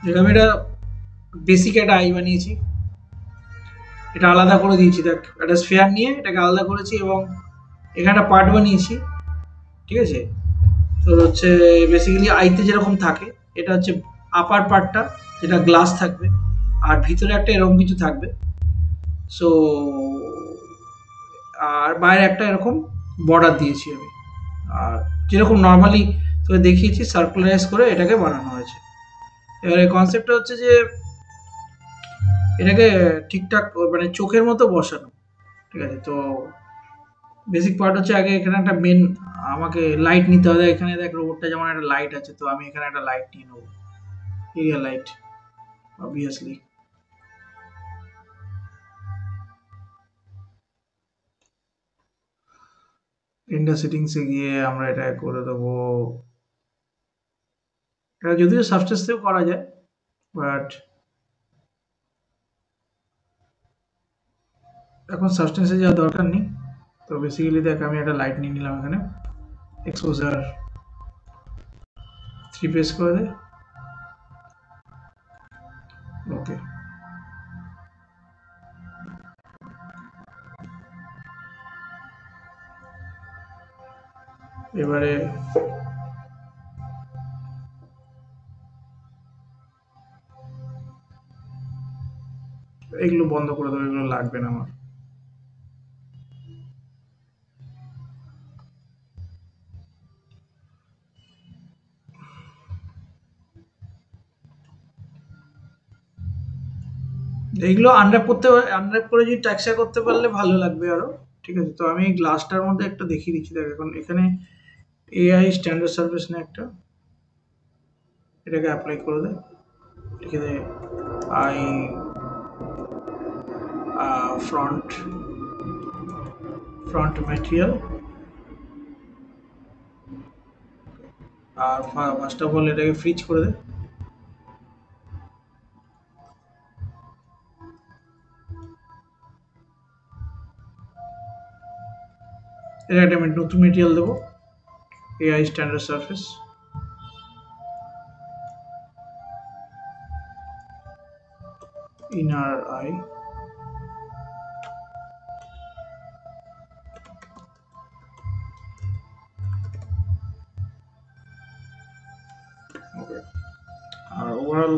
যেটা আমি এটা বেসিক একটা আই বানিয়েছি, এটা আলাদা করে দিয়েছি। দেখ, একটা স্ফেয়ার নিয়ে এটাকে আলাদা করেছি এবং এখানে একটা পার্ট বানিয়েছি। ঠিক আছে, তো হচ্ছে বেসিক্যালি আইতে যেরকম থাকে, এটা হচ্ছে আপার পার্টটা, যেটা গ্লাস থাকবে, আর ভিতরে একটা এরকম কিছু থাকবে। সো আর বাইরে একটা এরকম বর্ডার দিয়েছি আমি। আর যেরকম নর্মালি তোকে দেখিয়েছি সার্কুলারাইজ করে এটাকে বানানো হয়েছে। এবারে কনসেপ্টটা হচ্ছে যে এটাকে ঠিকঠাক মানে চোখের মতো বসানো। ঠিক আছে, তো বেসিক পার্ট হচ্ছে আগে এখানে একটা মেন আমাকে লাইট নিতে হবে। এখানে দেখ রোবটটা যেমন একটা লাইট আছে, তো আমি এখানে একটা লাইট নিয়ে নেবো, এরিয়া লাইট অবভিয়াসলি। রেন্ডার সেটিংসে গিয়ে আমরা এটা করে দেবো। এটা যদিও সাবস্টেন্সেও করা যায়, বাট এখন সাবস্টেন্সে যাওয়ার দরকার নেই। তো বেসিক্যালি দেখ আমি একটা লাইট নিয়ে নিলাম এখানে, এক্সপোজার 3 প্রেস করে দে। ওকে, এবারে এগুলো বন্ধ করে দেবো, এগুলো লাগবে না আমার। এইগুলো আনর্যাপ করতে, আনর্যাপ করে যদি টেক্সচার করতে পারলে ভালো লাগবে আরো। ঠিক আছে, তো আমি এই গ্লাসটার মধ্যে একটা দেখিয়ে দিচ্ছি। দেখ এখন এখানে এআই স্ট্যান্ডার্ড সার্ভিস না একটা, এটাকে অ্যাপ্লাই করে দে। লিখে দে আই ফ্রন্ট ফ্রন্ট ম্যাটেরিয়াল। আর ফার্স্ট অফ অল এটাকে ফ্রিজ করে দে। এটা একটা আমি নতুন মেটেরিয়াল দেবো, AI standard surface, inner eye. Okay, আর ওভারঅল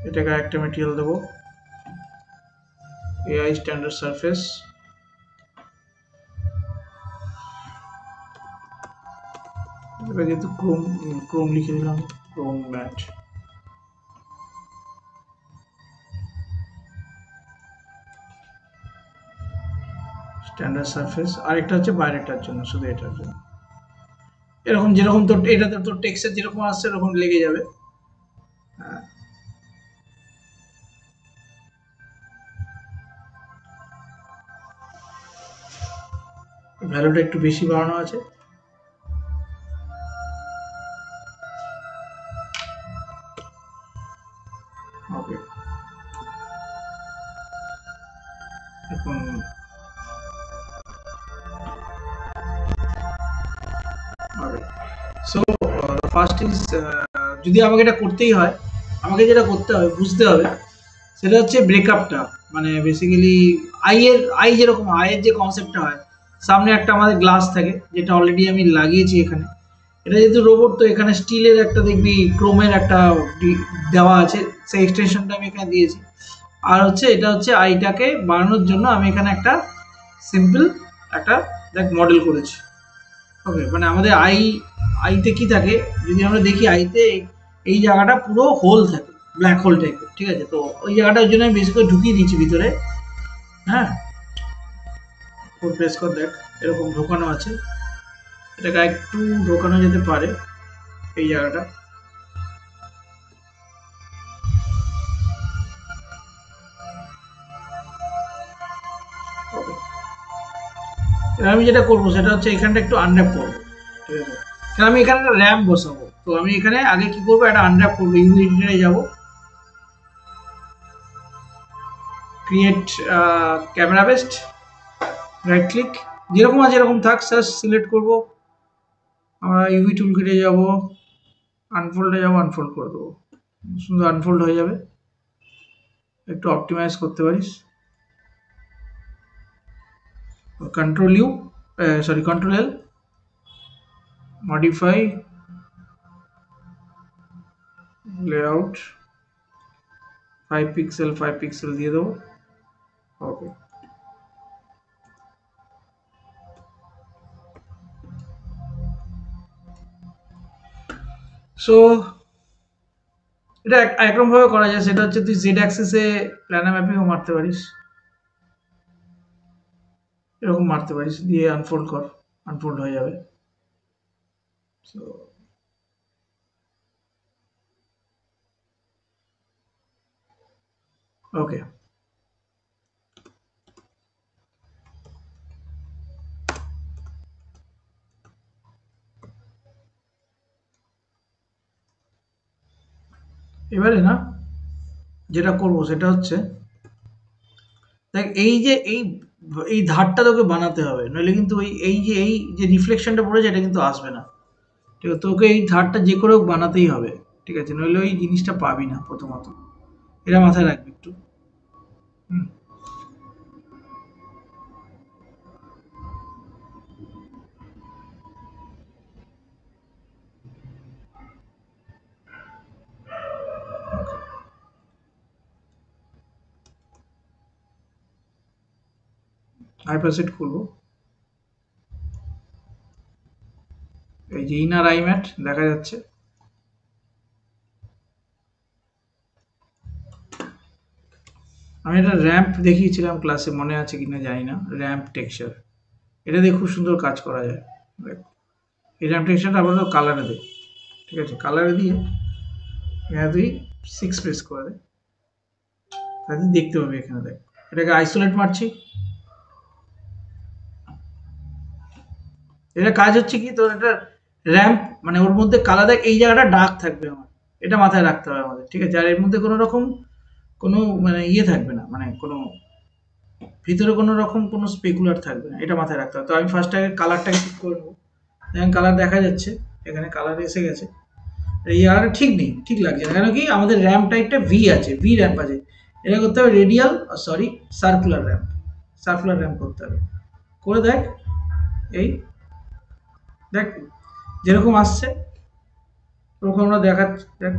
এটাকে একটা মেটেরিয়াল দেবো, এআই স্ট্যান্ডার্ড সারফেস, এটা যেহেতু ক্রোম, ক্রোম লিখে দিলাম, ক্রোম ম্যাট। স্ট্যান্ডার্ড সারফেস, আরেকটা হচ্ছে বাইরেটার জন্য, শুধু এটার জন্য। এরকম যেরকম তোর এটাতে তোর টেক্সচার যেরকম আসছে এরকম লেগে যাবে। হ্যাঁ, ভ্যালুটা একটু বেশি বাড়ানো আছে। ওকে, এখন ওকে, সো ফার্স্ট ইজ, যদি আমাকে এটা করতেই হয়, আমাকে যেটা করতে হবে বুঝতে হবে সেটা হচ্ছে ব্রেকআপটা। মানে বেসিক্যালি আই যেরকম আয়ের যে কনসেপ্টটা হয়, সামনে একটা আমাদের গ্লাস থাকে যেটা অলরেডি আমি লাগিয়েছি এখানে। এটা যেহেতু রোবট, তো এখানে স্টিলের একটা দেখবি ক্রোমের একটা দেওয়া আছে, সেই এক্সটেনশনটা আমি এখানে দিয়েছি। আর হচ্ছে এটা হচ্ছে আইটাকে বানানোর জন্য আমি এখানে একটা সিম্পল একটা দেখ মডেল করেছি। ওকে, মানে আমাদের আইতে কি থাকে, যদি আমরা দেখি আইতে এই জায়গাটা পুরো হোল থাকে, ব্ল্যাক হোল টাইপের। ঠিক আছে, তো ওই জায়গাটার জন্য আমি বেশি করে ঢুকিয়ে দিয়েছি ভিতরে। হ্যাঁ, ফোর প্রেস কর, দেখ এরকম ঢোকানো আছে, এটাকে একটু ঢোকানো যেতে পারে এই জায়গাটা। ওকে, এবার আমি যেটা করবো সেটা হচ্ছে এখানটা একটু আনর্যাপ করবো। ঠিক আছে, কারণ আমি এখানে একটা র্যাম বসাবো, তো আমি এখানে আগে কি করবো, একটা আনর্যাপ করবো, ইউভি এডিটরে যাবো, create camera best, right click, যেরকম আছে এরকম থাক, সার্চ সিলেক্ট করবো, আমরা ইউভি টুল কিটে যাবো, আনফোল্ডে যাবো, আনফোল্ড করে দেবো। সুন্দর আনফোল্ড হয়ে যাবে। একটু অপটিমাইজ করতে পারিস। Control U, sorry control L, modify layout, 5 pixel 5 pixel দিয়ে দেবো। ওকে, সো এটা একরকম ভাবে করা যায়, সেটা হচ্ছে তুই জেড অ্যাক্সিসে প্ল্যানার ম্যাপিংও মারতে পারিস, এরকম মারতে পারিস, দিয়ে আনফোল্ড কর, আনফোল্ড হয়ে যাবে। সো ওকে, এবারে না যেটা করব সেটা হচ্ছে, দেখ এই যে এই ধারটা তোকে বানাতে হবে, নইলে কিন্তু এই যে রিফ্লেকশনটা পড়েছে এটা কিন্তু আসবে না। ঠিক আছে, তোকে এই ধারটা যে করে হোক বানাতেই হবে। ঠিক আছে, নইলে ওই জিনিসটা পাবি না প্রথমত, এটা মাথায় রাখবি একটু। হাইপারসেট খুলবো, এই যে ইনার আই ম্যাট দেখা যাচ্ছে। আমি একটা র্যাম্প দেখিয়েছিলাম ক্লাসে, মনে আছে কিনা জানি না, র্যাম্প টেক্সচার, এটা দিয়ে খুব সুন্দর কাজ করা যায়। দেখ, এই র্যাম্প টেক্সচারটা আপাতত কালারে দে। ঠিক আছে, কালারে দিয়ে এখানে তুই 6 প্রেস করে দে, তাহলে দেখতে পাবি এখানে। দেখ, এটাকে আইসোলেট মারছি। এটা কাজ হচ্ছে কি, তোর একটা র্যাম্প মানে ওর মধ্যে কালার, দেখ এই জায়গাটা ডার্ক থাকবে আমার, এটা মাথায় রাখতে হবে আমাদের। ঠিক আছে, আর এর মধ্যে কোনো রকম কোনো মানে ইয়ে থাকবে না, মানে কোনো ভিতরে কোনো রকম কোনো স্পেকুলার থাকবে না, এটা মাথায় রাখতে হবে। তো আমি ফার্স্ট আগে কালারটাকে ঠিক করে নেবো। দেখেন কালার দেখা যাচ্ছে, এখানে কালার এসে গেছে। এই জায়গাটা ঠিক নেই, ঠিক লাগছে না, কেন কি আমাদের র্যাম্প টাইপটা ভি আছে, ভি র্যাম্প আছে। এটা করতে হবে radial, sorry circular ramp, circular ramp করতে হবে। করে দেখ, এই দেখ যেরকম আসছে ওরকম আমরা দেখাচ্ছি। দেখ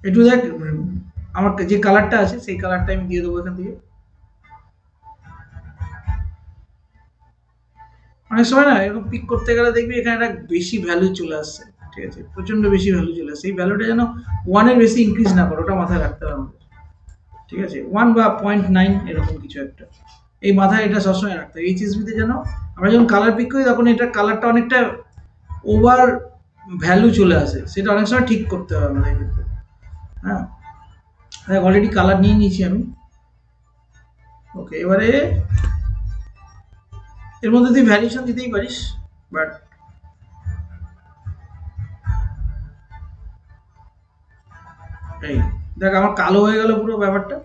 একটু দেখ, আমার যে কালারটা আছে সেই কালারটা আমি দিয়ে দেবো এখান থেকে। অনেক সময় না এরকম পিক করতে গেলে দেখবি এখানে একটা বেশি ভ্যালু চলে আসছে। ঠিক আছে, প্রচন্ড বেশি ভ্যালু চলে আসছে, এই ভ্যালুটা যেন 1-এর বেশি ইনক্রিজ না করে, ওটা মাথায় রাখতে হবে আমাদের। ঠিক আছে, 1 বা 0.9 এরকম কিছু একটা, এই মাথায় এটা সবসময় রাখতে হবে। এইচএসবিতে যেন আমরা যখন কালার পিক করি তখন এটা কালারটা অনেকটা ওভার ভ্যালু চলে আসে, সেটা অনেক সময় ঠিক করতে হবে আমাদের কিন্তু। হ্যাঁ, অলরেডি কালার নিয়ে নিয়েছি আমি। ওকে, এবারে এর মধ্যে তুই ভ্যারিয়েশন দিতেই পারিস, বাট এই দেখ আমার কালো হয়ে গেল পুরো ব্যাপারটা।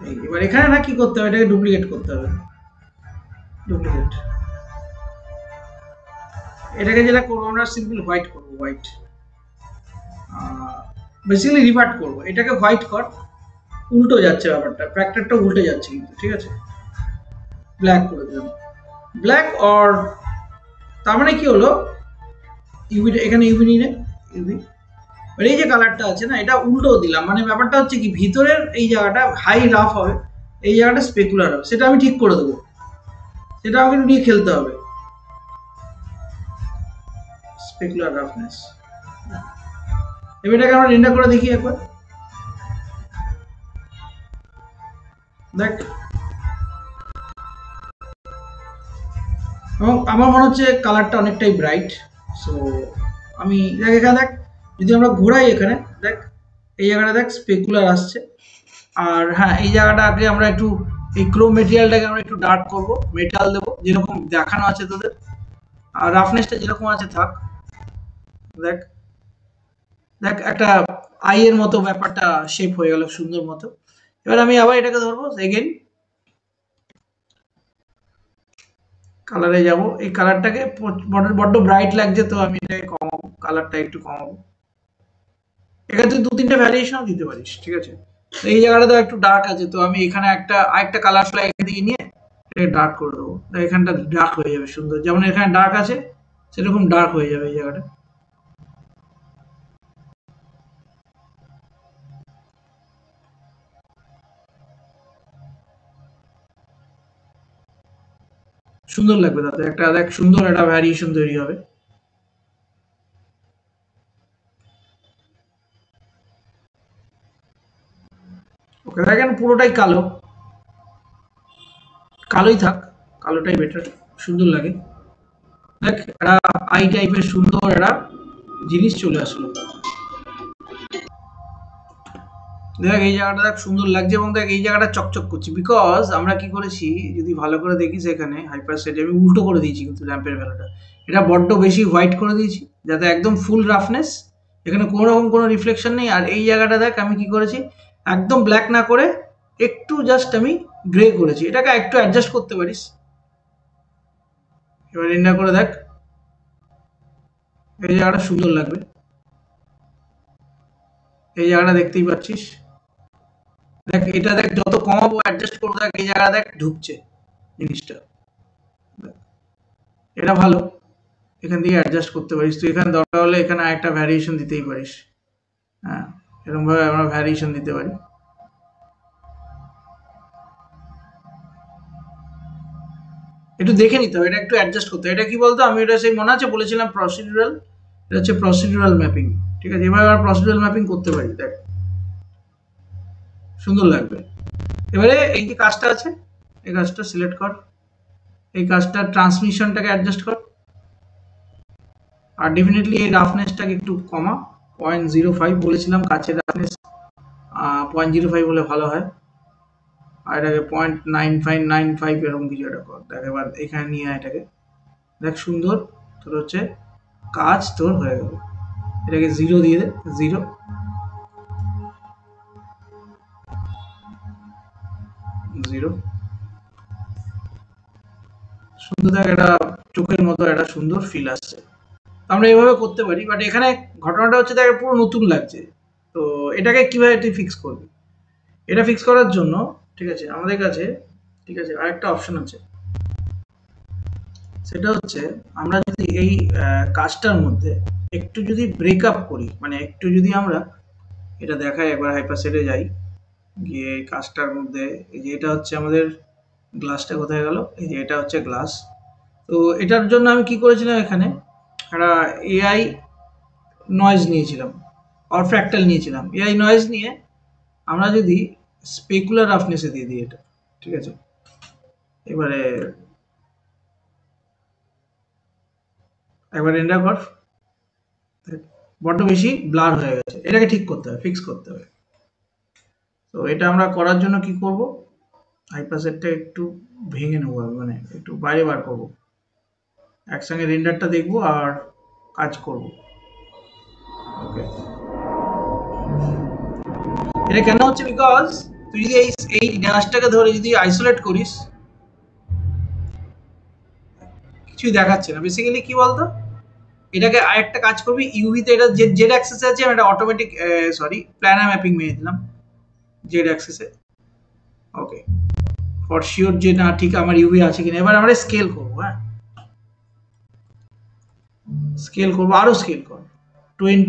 এই এবার এখানে না কি করতে হবে, এটাকে ডুপ্লিকেট করতে হবে, ডুপ্লিকেট। এটাকে যেটা করবো আমরা সিম্পল হোয়াইট করবো, হোয়াইট, বেসিক্যালি রিভার্ট করবো, এটাকে হোয়াইট কর। উল্টো যাচ্ছে ব্যাপারটা, ফ্যাক্টরটা উল্টে যাচ্ছে কিন্তু। ঠিক আছে, ব্ল্যাক করে দিলাম, ব্ল্যাক অর, তার মানে কি হলো, ইউভি এখানে ইউভি নিয়ে নে, ইউভি, এই যে কালারটা আছে না এটা উল্টো দিলাম, মানে ব্যাপারটা হচ্ছে কি ভিতরের এই জায়গাটা হাই রাফ হবে, এই জায়গাটা স্পেকুলার হবে, সেটা আমি ঠিক করে দেবো, সেটা আমাকে নিয়ে খেলতে হবে, স্পেকুলার রাফনেস। এবার এটাকে আমরা রেন্ডার করে দেখি একবার। দেখ, এবং আমার মনে হচ্ছে কালারটা অনেকটাই ব্রাইট। সো আমি দেখ এখানে দেখ, যদি আমরা ঘোরাই এখানে দেখ, এই জায়গাটা দেখ স্পেকুলার আসছে। আর হ্যাঁ, এই জায়গাটা আগে আমরা একটু এই ক্রোম মেটেরিয়ালটাকে আমরা একটু ডার্ক করবো, মেটাল দেবো যেরকম দেখানো আছে তোদের, আর রাফনেসটা যেরকম আছে থাক। দেখ, দেখ একটা আই এর মতো ব্যাপারটা শেপ হয়ে গেল সুন্দর মতো। এবার আমি আবার এটাকে ধরবো এগেন, কালারে যাব, এই কালারটাকে বড্ড ব্রাইট লাগছে, তো আমি এটাকে কমাবো, কালারটা একটু কমাবো। এখানে তুই 2-3টে ভ্যারিয়েশনও দিতে পারিস, ঠিক আছে। তো এই জায়গাটা তো একটু ডার্ক আছে, তো আমি এখানে আরেকটা কালার ফ্লাই এখান থেকে নিয়ে এটাকে ডার্ক করে দেবো। তো এখানটা ডার্ক হয়ে যাবে সুন্দর, যেমন এখানে ডার্ক আছে সেরকম ডার্ক হয়ে যাবে এই জায়গাটা। সুন্দর লাগবে, তাতে একটা দেখ সুন্দর একটা ভ্যারিয়েশন তৈরি হবে। ওকে, দেখেন পুরোটাই কালো, কালোই থাক, কালোটাই বেটার, সুন্দর লাগে। দেখ একটা আই টাইপের সুন্দর একটা জিনিস চলে আসলো। দেখ এই জায়গাটা দেখ সুন্দর লাগছে, এবং দেখ এই জায়গাটা চকচক করছে, বিকজ আমরা কি করেছি যদি ভালো করে দেখিস, এখানে হাইপার সেটে আমি উল্টো করে দিয়েছি কিন্তু ল্যাম্পের ভ্যালুটা, এটা বড্ড বেশি হোয়াইট করে দিয়েছি যাতে একদম ফুল রাফনেস, এখানে কোনো রকম কোনো রিফ্লেকশন নেই। আর এই জায়গাটা দেখ আমি কি করেছি, একদম ব্ল্যাক না করে একটু জাস্ট আমি গ্রে করেছি, এটাকে একটু অ্যাডজাস্ট করতে পারিস। এবার এন্ডা করে দেখ, এই জায়গাটা সুন্দর লাগবে, এই জায়গাটা দেখতেই পাচ্ছিস। দেখ এটা দেখ যত কমাবো অ্যাডজাস্ট করবো, দেখ এই জায়গা দেখ ঢুকছে জিনিসটা, এটা ভালো। এখান থেকে অ্যাডজাস্ট করতে পারিস তুই, এখানে দরকার হলে এখানে আরেকটা ভ্যারিয়েশন দিতেই পারিস। হ্যাঁ, এরকম ভাবে আমরা ভ্যারিয়েশন দিতে পারি। একটু দেখে নিতে হবে, এটা একটু অ্যাডজাস্ট করতে হবে। এটা কি বলতো, আমি এটা সেই মনে আছে বলেছিলাম প্রসিডিউরাল, এটা হচ্ছে প্রসিডিউরাল ম্যাপিং, ঠিক আছে। এবার আমরা প্রসিডিউরাল ম্যাপিং করতে পারি, দেখ সুন্দর লাগবে। এবারে এই যে কাজটা আছে, এই কাজটা সিলেক্ট কর, এই কাজটা ট্রান্সমিশনটাকে অ্যাডজাস্ট কর, আর ডেফিনেটলি এই রাফনেসটাকে একটু কমা, 0.05 বলেছিলাম কাছের রাফনেস, 0.05 হলে ভালো হয়। আর এটাকে 0.9595 এরকম কিছু একটা কর। দেখ এবার এখানে নিয়ে আয় এটাকে, দেখ সুন্দর তোর হচ্ছে কাজ তোর হয়ে গেল। এটাকে 0 দিয়ে দে, 0, 0। সুন্দর, দেখ এটা চোখের মতো একটা সুন্দর ফিল আসছে। আমরা এইভাবে করতে পারি, বাট এখানে ঘটনাটা হচ্ছে দেখ পুরো নতুন লাগছে। তো এটাকে কিভাবে তুই ফিক্স করবি, এটা ফিক্স করার জন্য, ঠিক আছে, আমাদের কাছে, ঠিক আছে, আরেকটা অপশন আছে। সেটা হচ্ছে আমরা যদি এই কাজটার মধ্যে একটু যদি ব্রেকআপ করি, মানে একটু যদি আমরা এটা দেখাই, একবার হাইপারসেটে যাই, গিয়ে এই কাজটার মধ্যে, এই যে এটা হচ্ছে আমাদের গ্লাসটা কোথায় গেল, এই যে এটা হচ্ছে গ্লাস। তো এটার জন্য আমি কি করেছিলাম, এখানে একটা এআই নয়েজ নিয়েছিলাম, আর ফ্র্যাক্টাল নিয়েছিলাম। এআই নয়েজ নিয়ে আমরা যদি স্পেকুলার রাফনেসে দিয়ে দিই এটা, ঠিক আছে। এবারে একবার এন্টার কর, বড্ড বেশি ব্লার হয়ে গেছে, এটাকে ঠিক করতে হবে, ফিক্স করতে হবে। তো এটা আমরা করার জন্য কি করব, হাইপারসেটটা একটু ভেঙে নেবো, মানে একটু বাইরে বার করবো, একসঙ্গে রেন্ডারটা দেখবো আর কাজ করব। ওকে, এটা কেন হচ্ছে, বিকজ তুই যদি এই গাছটাকে ধরে যদি আইসোলেট করিস, কিছুই দেখাচ্ছে না। বেসিক্যালি কি বলতো, এটাকে আরেকটা কাজ করবি, ইউভিতে এটা জেড অ্যাক্সেসে আছে, আমি এটা অটোমেটিক সরি প্ল্যানার ম্যাপিং মেরে দিলাম জেড অ্যাক্সেসে। ওকে, ফর শিওর যে না ঠিক আমার ইউভি আছে কিনা। এবার আমরা স্কেল করবো, হ্যাঁ স্কেল করবো, আরো স্কেল কর, 20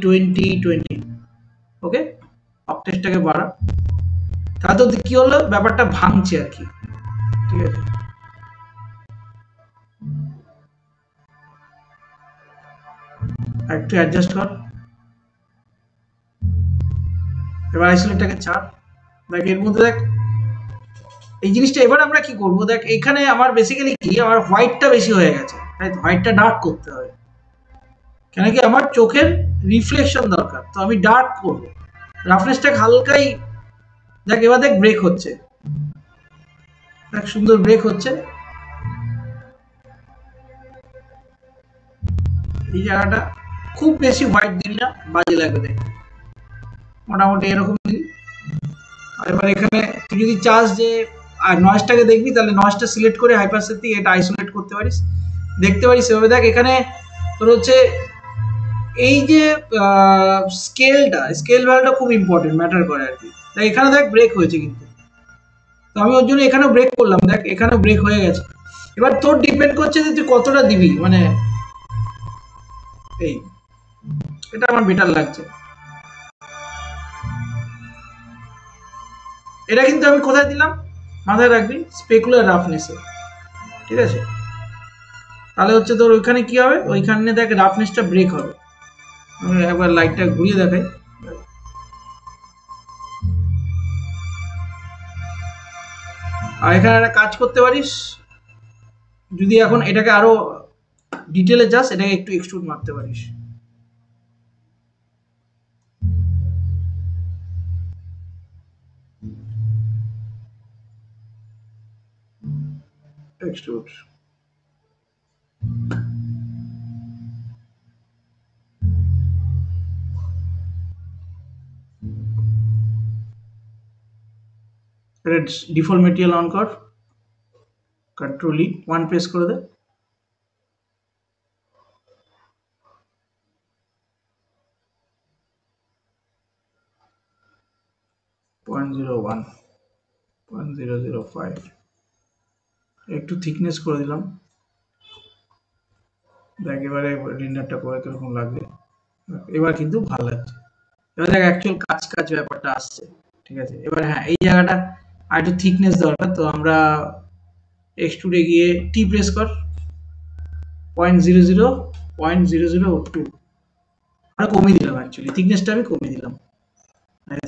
20 20। ওকে, অপটেক্সটাকে বাড়া, তাতে কি হলো, ব্যাপারটা ভাঙছে আর কি, ঠিক আছে। একটু অ্যাডজাস্ট কর, এবার আইসোলেটটাকে ছাড়। দেখ এর মধ্যে দেখ এই জিনিসটা, এবার আমরা কি করব, দেখ এখানে আমার বেসিক্যালি কি, আমার হোয়াইটটা বেশি হয়ে গেছে, তাই হোয়াইটটা ডার্ক করতে হবে, কেন কি আমার চোখের রিফ্লেকশন দরকার, তো আমি ডার্ক করব। রাফনেসটা হালকাই, দেখ এবার দেখ ব্রেক হচ্ছে, দেখ সুন্দর ব্রেক হচ্ছে। এই জায়গাটা খুব বেশি হোয়াইট দিল না, বাজে লাগবে দেখ, মোটামুটি এরকম দিল। আর এবার এখানে তুই যদি চাস যে আর নয়েজটাকে দেখবি, তাহলে নয়েজটা সিলেক্ট করে হাইপারসেট থেকে এটা আইসোলেট করতে পারিস, দেখতে পারিস সেভাবে। দেখ এখানে তোর হচ্ছে এই যে স্কেল ভ্যালুটা খুব ইম্পর্টেন্ট, ম্যাটার করে আর কি। দেখ এখানে দেখ ব্রেক হয়েছে কিন্তু, তো আমি ওর জন্য এখানেও ব্রেক করলাম, দেখ এখানেও ব্রেক হয়ে গেছে। এবার তোর ডিপেন্ড করছে যে তুই কতটা দিবি, মানে এই এটা আমার বেটার লাগছে। এটা কিন্তু আমি কোথায় দিলাম মাথায় রাখবি, স্পেকুলার রাফনেসে, ঠিক আছে? তাহলে হচ্ছে তোর ওইখানে কি হবে, ওইখানে দেখ রাফনেসটা ব্রেক হবে। আমি একবার লাইটটা ঘুরিয়ে দেখাই। আর এখানে একটা কাজ করতে পারিস, যদি এখন এটাকে আরো ডিটেলে যাস, এটাকে একটু এক্সট্রুড মারতে পারিস। এক্সট্রুড, ডিফল্ট মেটেরিয়াল অন কর, কন্ট্রোল ই 1 প্রেস করে দে। পয়েন্ট 01, 0.005, একটু থিকনেস করে দিলাম। দেখ এবারে রেন্ডারটা করে কিরকম লাগবে, এবার কিন্তু ভালো লাগছে। এবার দেখ অ্যাকচুয়াল কাজ কাজ ব্যাপারটা আসছে, ঠিক আছে? এবার হ্যাঁ, এই জায়গাটা আর একটু থিকনেস দরকার, তো আমরা এক্সট্রুডে গিয়ে টি প্রেস কর, 0.00 আরো কমিয়ে দিলাম, অ্যাকচুয়ালি থিকনেসটা আমি কমিয়ে দিলাম,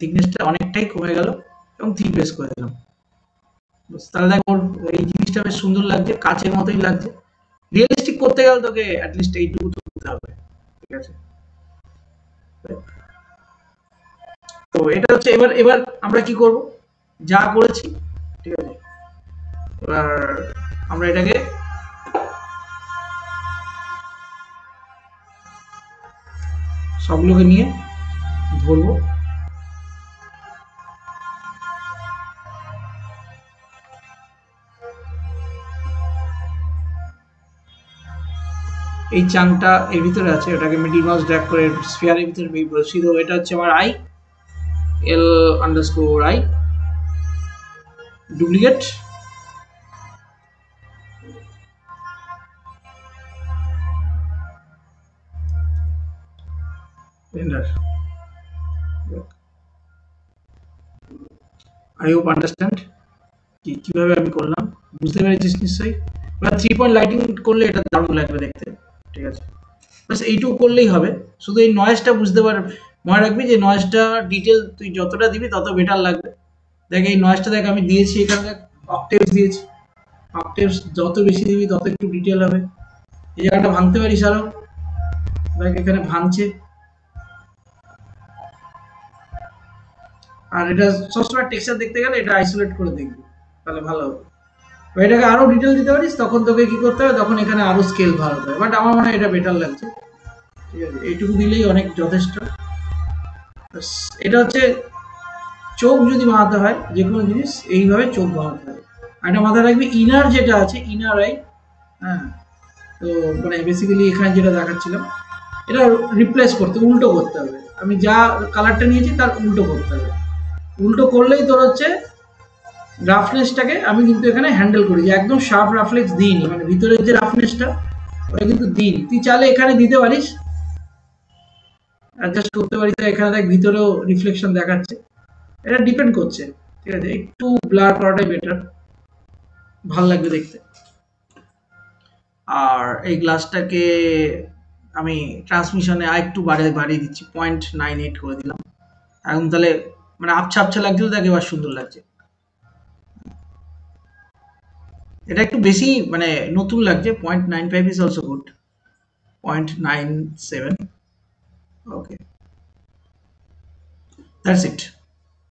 থিকনেসটা অনেকটাই কমে গেল, এবং থ্রি প্রেস করে দিলাম। তাহলে দেখ ওর এই জিনিসটা বেশ সুন্দর লাগছে, কাচের মতোই লাগছে। রিয়েলিস্টিক করতে গেলে তোকে অ্যাটলিস্ট এইটুকু তো করতে হবে, ঠিক আছে? তো এটা হচ্ছে, এবার এবার আমরা কি করব, যা করেছি, ঠিক আছে? এবার আমরা এটাকে সবগুলোকে নিয়ে ধরবো। এই চাংটা এর ভিতরে আছে, ওটাকে মিডল মাউস ড্র্যাগ করে স্ফিয়ারের ভিতরে বসিয়ে দেবো। এটা হচ্ছে আমার I, L underscore I, duplicate, render. I hope understand কিভাবে আমি করলাম, বুঝতে পেরেছিস নিশ্চয়ই। এবার 3 পয়েন্ট লাইটিং করলে এটা দারুণ লাগবে দেখতে, ঠিক আছে? বাস এইটুকু করলেই হবে। শুধু এই নয়েজটা বুঝতে পার, মনে রাখবি যে নয়েজটা ডিটেল তুই যতটা দিবি তত বেটার লাগবে। দেখ এই নয়েজটা দেখ আমি দিয়েছি, এখানে অক্টেভস দিয়েছি, অক্টেভস যত বেশি দিবি তত একটু ডিটেল হবে। এই জায়গাটা ভাঙতে পারিস আরো, দেখ এখানে ভাঙছে। আর এটা সবসময় টেক্সচার দেখতে গেলে এটা আইসোলেট করে দেখবি, তাহলে ভালো হবে। এটাকে আরো ডিটেল দিতে পারিস, তখন তোকে কি করতে হবে, তখন এখানে আরো স্কেল ভালো হবে। বাট আমার মনে হয় এটা বেটার লাগছে, ঠিক আছে? এইটুকু দিলেই অনেক যথেষ্ট। এটা হচ্ছে চোখ যদি বানাতে হয় যে কোনো জিনিস, এইভাবে চোখ বানাতে হয়। আর এটা মাথায় রাখবি, ইনার যেটা আছে, ইনার আই, হ্যাঁ, তো মানে বেসিক্যালি এখানে যেটা দেখাচ্ছিলাম, এটা রিপ্লেস করতে, উল্টো করতে হবে। আমি যা কালারটা নিয়েছি তার উল্টো করতে হবে। উল্টো করলেই তোর হচ্ছে রাফনেসটাকে আমি কিন্তু এখানে হ্যান্ডেল করি, যে একদম শার্প রাফলেক্স দিইনি, মানে ভিতরের যে রাফনেসটা ওটা কিন্তু দিইনি। তুই চাইলে এখানে দিতে পারিস, অ্যাডজাস্ট করতে পারিস। এখানে দেখ ভিতরেও রিফ্লেকশন দেখাচ্ছে, এটা ডিপেন্ড করছে, ঠিক আছে? একটু ব্লার করাটাই বেটার, ভাল লাগবে দেখতে। আর এই গ্লাসটাকে আমি ট্রান্সমিশনে আর একটু বাড়িয়ে দিচ্ছি, 0.98 করে দিলাম। এখন তাহলে মানে আবছা আবছা লাগছিল, তাকে এবার সুন্দর লাগছে। এটা একটু বেশি মানে নতুন লাগছে, 0.95 is also good, 0.97, okay, that's it.